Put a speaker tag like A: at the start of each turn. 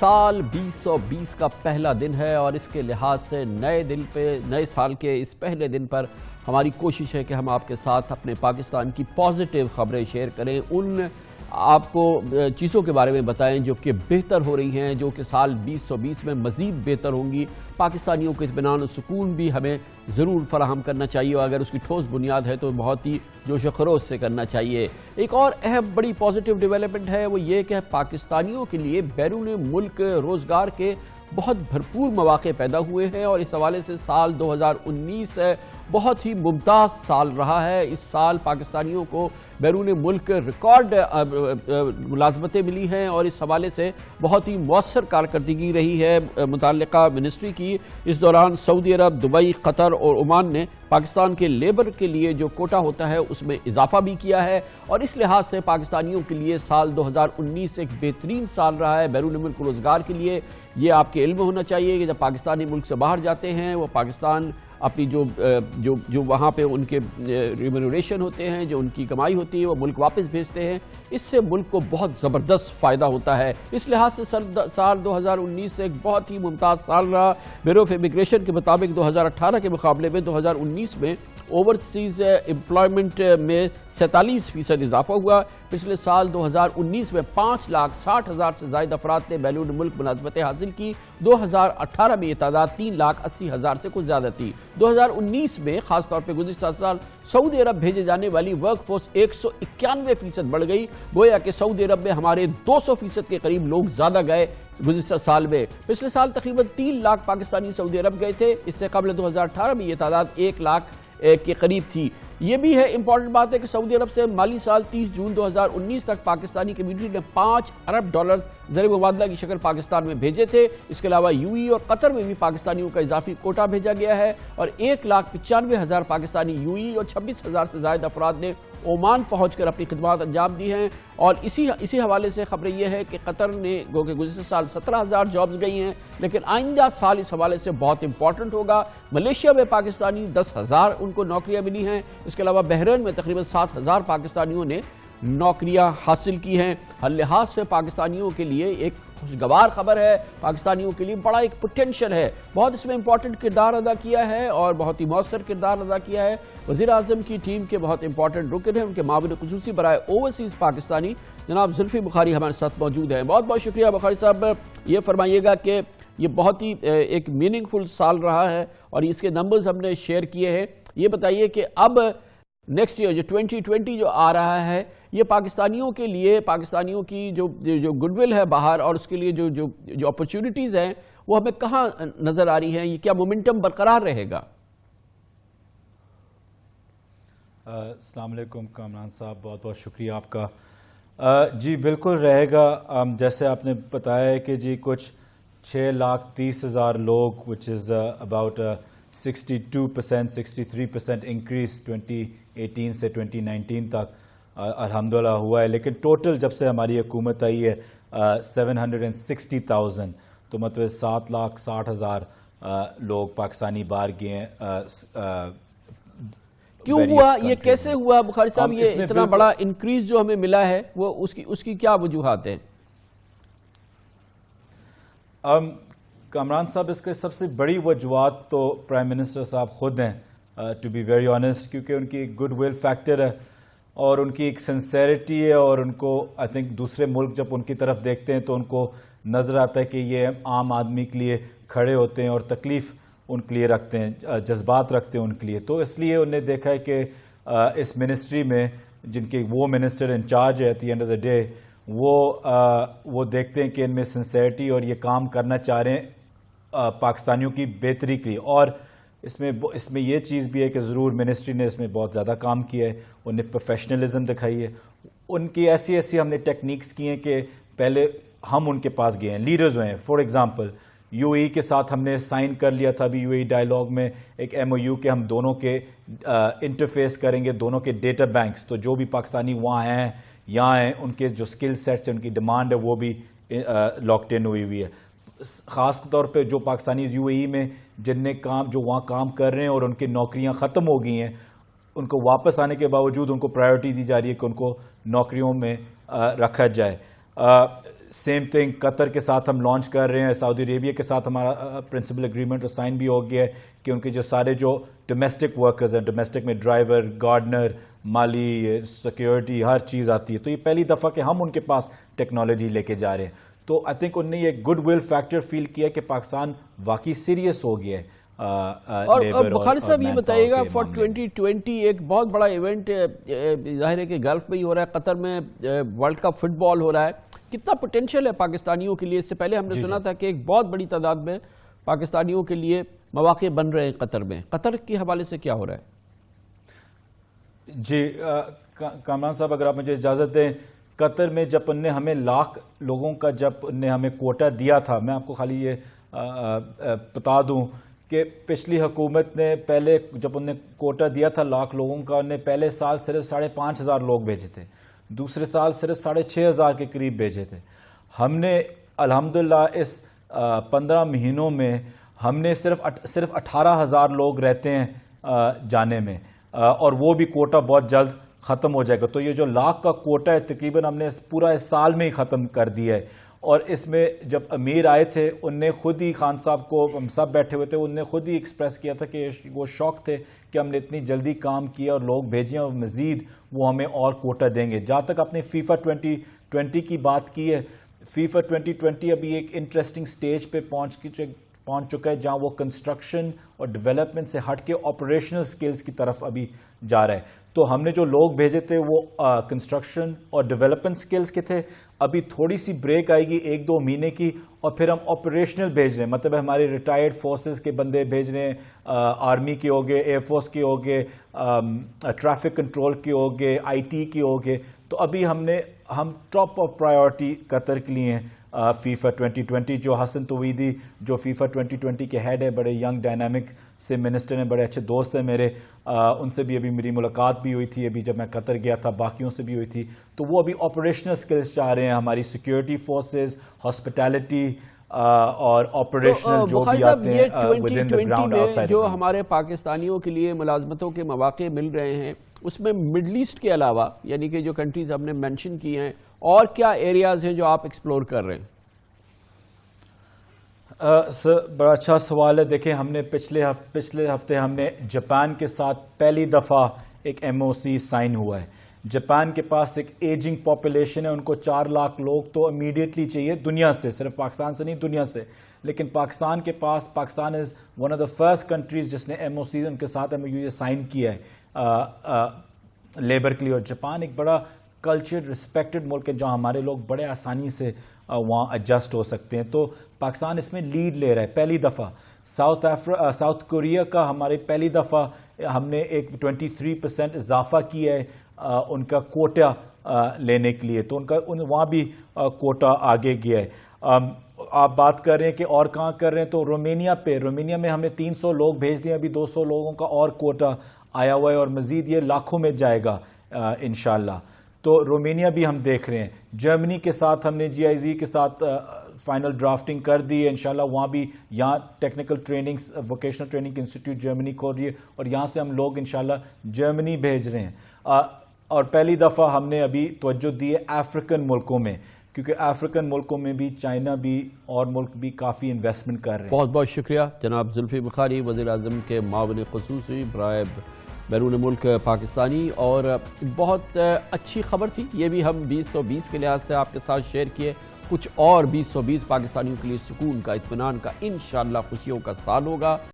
A: साल 2020 का पहला दिन है और इसके लिहाज से नए साल के इस पहले दिन पर हमारी कोशिश है कि हम आपके साथ अपने पाकिस्तान की पॉजिटिव खबरें शेयर करें, उन आपको चीज़ों के बारे में बताएं जो कि बेहतर हो रही हैं, जो कि साल 2020 में मज़ीद बेहतर होंगी। पाकिस्तानियों को इत्मीनान और सुकून भी हमें ज़रूर फराहम करना चाहिए और अगर उसकी ठोस बुनियाद है तो बहुत ही जोश खरोश से करना चाहिए। एक और अहम बड़ी पॉजिटिव डेवलपमेंट है वो ये कि पाकिस्तानियों के लिए बैरून मुल्क रोज़गार के बहुत भरपूर मौके पैदा हुए हैं और इस हवाले से साल 2019 बहुत ही मुमताज़ साल रहा है। इस साल पाकिस्तानियों को बैरून मुल्क रिकॉर्ड मुलाजमतें मिली हैं और इस हवाले से बहुत ही मौसर कारकर्दगी रही है मुताल्लिका मिनिस्ट्री की। इस दौरान सऊदी अरब, दुबई, कतर और ओमान ने पाकिस्तान के लेबर के लिए जो कोटा होता है उसमें इजाफा भी किया है और इस लिहाज से पाकिस्तानियों के लिए साल 2019 एक बेहतरीन साल रहा है बैरून मुल्क रोज़गार के लिए। ये आपके इल्म होना चाहिए कि जब पाकिस्तानी मुल्क से बाहर जाते हैं वो पाकिस्तान अपनी जो वहाँ पे उनके रिम्यूनरेशन होते हैं, जो उनकी कमाई होती है, वो मुल्क वापस भेजते हैं। इससे मुल्क को बहुत ज़बरदस्त फ़ायदा होता है। इस लिहाज से साल 2019 से एक बहुत ही मुमताज़ साल रहा। ब्यूरो ऑफ इमिग्रेशन के मुताबिक 2018 के मुकाबले में 2019 में ओवरसीज़ एम्प्लॉयमेंट में 47% इजाफा हुआ। पिछले साल 2019 में 5,60,000 से ज़ायद अफराद ने बैरून मुल्क मुलाजमतें हासिल की। 2018 में ये तादाद 3,80,000 से कुछ ज़्यादा थी। 2019 में ख़ास तौर पर गुज़िश्ता साल सऊदी अरब भेजे जाने वाली वर्क फोर्स 191% बढ़ गई। गोया कि सऊदी अरब में हमारे 200% के करीब लोग ज़्यादा गए गुज़िश्ता साल में। पिछले साल तकरीबन 3 लाख पाकिस्तानी सऊदी अरब गए थे। इससे कबल 2018 में ये तादाद 1 लाख के करीब थी। ये भी है इंपॉर्टेंट बात है कि सऊदी अरब से माली साल 30 जून 2019 तक पाकिस्तानी कम्युनिटी ने $5 अरब ज़र मुबादला की शक्ल पाकिस्तान में भेजे थे। इसके अलावा यूएई और कतर में भी पाकिस्तानियों का इजाफी कोटा भेजा गया है और 1,95,000 पाकिस्तानी यूएई और 26,000 से ज़ायद अफराद ने ओमान पहुंचकर अपनी खिदमत अंजाम दी हैं। और इसी हवाले से खबर यह है कि कतर ने गो के गुज़िश्ता साल 17,000 जॉब्स गई हैं, लेकिन आइंदा साल इस हवाले से बहुत इंपॉर्टेंट होगा। मलेशिया में पाकिस्तानी 10,000 उनको नौकरियां मिली हैं। इसके अलावा बहरीन में तकरीबन 7,000 पाकिस्तानियों ने नौकरियां हासिल की हैं। हर लिहाज से पाकिस्तानियों के लिए एक खुशगवार खबर है। पाकिस्तानियों के लिए बड़ा एक पोटेंशियल है, बहुत इसमें इंपॉर्टेंट किरदार अदा किया है और बहुत ही मौसर किरदार अदा किया है वज़ीर आज़म की टीम के बहुत इंपॉर्टेंट रुकन हैं, उनके माविन ख़ुसूसी बराए ओवरसीज़ पाकिस्तानी जनाब जुल्फ़ी बुखारी हमारे साथ मौजूद हैं। बहुत बहुत शुक्रिया बुखारी साहब। ये फरमाइएगा कि ये बहुत ही एक मीनिंगफुल साल रहा है और इसके नंबर्स हमने शेयर किए हैं। ये बताइए कि अब नेक्स्ट ईयर जो 2020 जो आ रहा है ये पाकिस्तानियों के लिए, पाकिस्तानियों की जो गुडविल है बाहर और उसके लिए जो अपॉर्चुनिटीज़ हैं वो हमें कहाँ नज़र आ रही हैं? ये क्या मोमेंटम बरकरार रहेगा?
B: अस्सलाम वालेकुम कामरान साहब, बहुत बहुत शुक्रिया आपका। जी बिल्कुल रहेगा। जैसे आपने बताया है कि जी कुछ 6,30,000 लोग विच इज़ अबाउट 62%, 63% इंक्रीज 2018 से 2019 तक अल्हम्दुलिल्लाह हुआ है। लेकिन टोटल जब से हमारी हुकूमत आई है 760,000, तो मतलब 7,60,000 लोग पाकिस्तानी बाहर गए हैं।
A: क्यों हुआ ये, कैसे हुआ बुखारी साहब? ये इतना बड़ा इंक्रीज जो हमें मिला है वो उसकी क्या वजूहात है?
B: कामरान साहब, इसके सबसे बड़ी वजूहात तो प्राइम मिनिस्टर साहब खुद हैं, टू बी वेरी ऑनेस्ट, क्योंकि उनकी गुड विल फैक्टर है और उनकी एक सिंसेरिटी है और उनको आई थिंक दूसरे मुल्क जब उनकी तरफ देखते हैं तो उनको नज़र आता है कि ये आम आदमी के लिए खड़े होते हैं और तकलीफ़ उनके लिए रखते हैं, जज्बात रखते हैं उनके लिए। तो इसलिए उन्होंने देखा है कि इस मिनिस्ट्री में जिनके वो मिनिस्टर इंचार्ज है at the end of the day वो देखते हैं कि इनमें सिंसेरिटी और ये काम करना चाह रहे हैं पाकिस्तानियों की बेहतरी के लिए। और इसमें ये चीज़ भी है कि ज़रूर मिनिस्ट्री ने इसमें बहुत ज़्यादा काम किया है, उन्हें प्रोफेशनलिज्म दिखाई है, उनकी ऐसी हमने टेक्निक्स की हैं कि पहले हम उनके पास गए हैं, लीडर्स हुए हैं। फॉर एग्ज़ाम्पल यूएई के साथ हमने साइन कर लिया था अभी यूएई डायलॉग में एक MOU के हम दोनों के इंटरफेस करेंगे, दोनों के डेटा बैंक्स, तो जो भी पाकिस्तानी वहाँ हैं यहाँ हैं उनके जो स्किल सेट्स हैं, उनकी डिमांड है वो भी लॉक्ड इन हुई है। ख़ास तौर पे जो पाकिस्तानी यूएई में जो वहाँ काम कर रहे हैं और उनकी नौकरियाँ ख़त्म हो गई हैं, उनको वापस आने के बावजूद उनको प्रायोरिटी दी जा रही है कि उनको नौकरियों में रखा जाए। سیم تھنگ قطر کے ساتھ ہم لانچ کر رہے ہیں. سعودی عربیہ کے ساتھ ہمارا پرنسپل اگریمنٹ سائن بھی ہو گیا ہے کہ ان کے جو سارے جو ڈومیسٹک ورکرز ہیں, ڈومیسٹک میں ڈرائیور, گارڈنر, مالی, سیکیورٹی, ہر چیز آتی ہے. تو یہ پہلی دفعہ کہ ہم ان کے پاس ٹیکنالوجی لے کے جا رہے ہیں. تو آئی تھنک ان نے یہ گڈ ول فیکٹر فیل کیا کہ پاکستان واقعی سیریس ہو گیا ہے.
A: اور بخاری صاحب یہ بتائیے گا فار 2020 ایک بہت بڑا ایونٹ ظاہر ہے کہ گلف میں ہی ہو رہا ہے, قطر میں ورلڈ کپ فٹ بال ہو رہا ہے. کتنا پوٹینشیل ہے پاکستانیوں کے لیے؟ اس سے پہلے ہم نے سنا تھا کہ ایک بہت بڑی تعداد میں پاکستانیوں کے لیے مواقع بن رہے ہیں قطر میں. قطر کے حوالے سے کیا ہو رہا ہے؟
B: جی کامران صاحب, اگر آپ مجھے اجازت دیں, قطر میں جب ان نے ہمیں 1,00,000 لوگوں کا جب ان نے ہمیں کوٹا دیا تھا, میں آپ کو خالی یہ بتا دوں کہ پچھلی حکومت نے پہلے جب ان نے کوٹا دیا تھا 1,00,000 لوگوں کا, ان نے پہلے سال صرف 5,500 لوگ بھیجے تھے, دوسرے سال صرف 6,500 کے قریب بھیجے تھے. ہم نے الحمدللہ اس 15 مہینوں میں ہم نے صرف 18,000 لوگ رہتے ہیں جانے میں, اور وہ بھی کوٹا بہت جلد ختم ہو جائے گا. تو یہ جو 1,00,000 کا کوٹا ہے تقریباً ہم نے پورا اس سال میں ہی ختم کر دیا ہے. اور اس میں جب امیر آئے تھے ان نے خود ہی, خان صاحب کو, ہم سب بیٹھے ہوئے تھے, ان نے خود ہی ایکسپریس کیا تھا کہ وہ شوق تھے کہ ہم نے اتنی جلدی کام کیا اور لوگ بھیجیں اور مزید وہ ہمیں اور کوٹا دیں گے. جہاں تک آپ نے فیفا 2020 کی بات کی ہے, فیفا 2020 ابھی ایک انٹرسٹنگ سٹیج پہ پہنچ چکا ہے جہاں وہ کنسٹرکشن اور ڈیولپمنٹ سے ہٹ کے آپریشنل سکلز کی طرف ابھی جا رہا ہے. تو ہم نے جو لوگ بھیجے تھے وہ کنسٹرکشن اور ڈیولپمنٹ سکلز کے تھے. ابھی تھوڑی سی بریک آئے گی 1-2 مہینے کی, اور پھر ہم آپریشنل بھیج رہے ہیں, مطلب ہمارے ریٹائرڈ فورسز کے بندے بھیج رہے ہیں, آرمی کے ہو گئے, ایئر فورس کے ہو گئے, ٹریفک کنٹرول کے ہو گئے, IT کے ہو گئے. تو ابھی ہم ٹاپ آف پرائیورٹی قطر کے لیے ہیں فیفا 2020. جو حسن تویدی جو فیفا 2020 کے ہیڈ ہے, بڑے ینگ ڈائنامک سے منسٹر ہیں, بڑے اچھے دوست ہیں میرے, ان سے بھی ابھی میری ملاقات بھی ہوئی تھی ابھی جب میں قطر گیا تھا, باقیوں سے بھی ہوئی تھی. تو وہ ابھی آپریشنل سکلز چاہ رہے ہیں, ہماری سیکیورٹی فورسز, ہاسپٹیلٹی اور آپریشنل جو بھی آتے ہیں ودن دی گراؤنڈ آؤٹ سائڈ.
A: جو ہمارے پاکستانیوں کے لیے ملازمتوں کے مواقع مل رہے ہیں اس میں مڈل ایسٹ کے علاوہ یعنی کہ جو کنٹریز ہم نے مینشن کی ہیں, اور کیا ایریاز ہیں جو آپ ایکسپلور کر رہے ہیں؟
B: سر بڑا اچھا سوال ہے. دیکھیں ہم نے پچھلے ہفتے ہم نے جاپان کے ساتھ پہلی دفعہ ایک MOC سائن ہوا ہے. جاپان کے پاس ایک ایجنگ پاپولیشن ہے, ان کو 4 لاکھ لوگ تو امیڈیٹلی چاہیے دنیا سے, صرف پاکستان سے نہیں دنیا سے. لیکن Pakistan is one of the first countries جس نے MOC ان کے ساتھ MOU سائن کیا ہے لیبر کے لیے. اور جاپان ایک بڑا کلچر رسپیکٹڈ ملک ہے جہاں ہمارے لوگ بڑے آسانی سے وہاں ایڈجسٹ ہو سکتے ہیں. تو پاکستان اس میں لیڈ لے رہا ہے پہلی دفعہ. ساؤتھ کوریا کا ہمارے پہلی دفعہ ہم نے ایک 23% اضافہ کیا ہے ان کا کوٹا لینے کے لیے, تو وہاں بھی کوٹا آگے گیا ہے. آپ بات کر رہے ہیں کہ اور کہاں کر رہے ہیں, تو رومینیا میں ہم نے 300 لوگ بھیج دیے, ابھی 200 لوگوں کا اور کوٹا آیا ہوا ہے, اور مزید یہ لاکھوں میں جائے گا انشاءاللہ. تو رومینیا بھی ہم دیکھ رہے ہیں. جرمنی کے ساتھ ہم نے GIZ کے ساتھ فائنل ڈرافٹنگ کر دی ہے انشاءاللہ. وہاں بھی یہاں technical training vocational training institute Germany کھول رہی ہے, اور یہاں سے ہم لوگ انشاءاللہ جرمنی بھیج رہے ہیں. اور پہلی دفعہ ہم نے ابھی توجہ دی ہے افریقن ملکوں میں, کیونکہ افریقن ملکوں میں بھی چائنا بھی اور ملک بھی کافی انویسٹمنٹ کر رہے ہیں.
A: بہت بہت شکریہ جناب زلفی بخاری, وزیر اعظم کے معاون خصوصی برائے بیرون ملک پاکستانی. اور بہت اچھی خبر تھی یہ بھی, ہم 2020 کے لحاظ سے آپ کے ساتھ شیئر کیے. کچھ اور 2020 پاکستانیوں کے لیے سکون کا, اطمینان کا, انشاءاللہ خوشیوں کا سال ہوگا.